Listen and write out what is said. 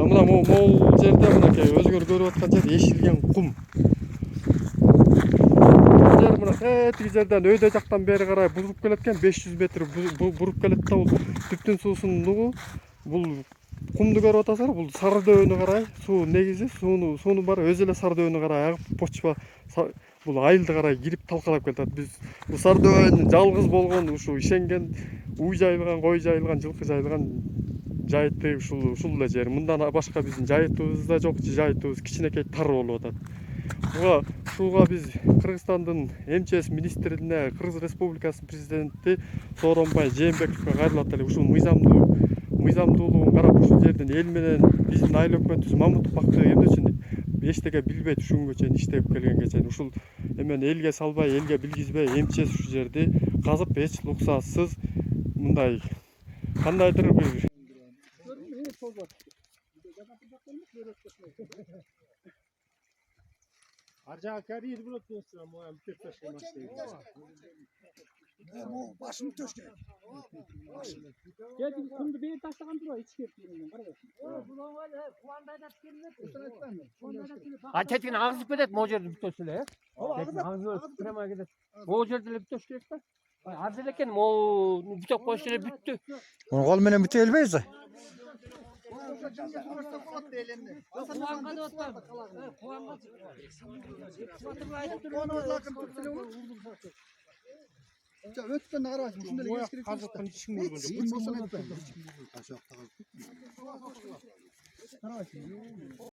мына могул жерде мынакей өзүңөр көрүп аткан жер эшилген кум. Жер мына тетиги жерден өйдө жактан бери карай буруп келет экен, 500 метр буруп келет да, бул түптүн суусундугу. Бул кумду көрүп атасыздар, бул Сары дөөнү карай суу негизи, сууну бар өзү эле Сары дөөнү карай агып, почва бул айылды карай кирип талкалап келатат. Биз бул Сары дөөнүн жалгыз болгон ушу ишенген уй жайылган, кой жайылган, жылкы жайылган жайыты ушул эле жер. Мындан башка биздин жайытыбыз да жок, жайытыбыз кичинекей тар болуп атат. Ушуга биз Кыргызстандын МЧС министрине, Кыргыз Республикасынын президенти Сооронбай Жээнбековго кайрылып элек ушул мыйзамдуулугун карап, ушул жердин эл менен биздин айыл өкмөтүбүз Мамытов Бактыбек эмне үчүн эчтеке билбей түшүнгөнгө чейин иштеп келгенге чейин ушул эмени элге салбай, элге билгизбей, МЧС ушул жерди казып эч уруксатсыз мындай кандайдыр бир ар жагы карьер болот дейсиз, могу бүтөп ташламак дейт. Башым төшкөн. Келди кумду бери таштаган турбайбы, ичке менен карабайсың. А тетигин агызып кетет, могу жерде бүтөсү эле, э? Агызып прямо кетет. Могу жерде эле бүтөш керек да. Аз эле экен, могу бүтөп коюш эле бүттү. Муну кол менен бүтө элбейсиз. Өткөн карабайсың, ушундай эле керек. Казыктын ичин көргөн жок. Карабайсың.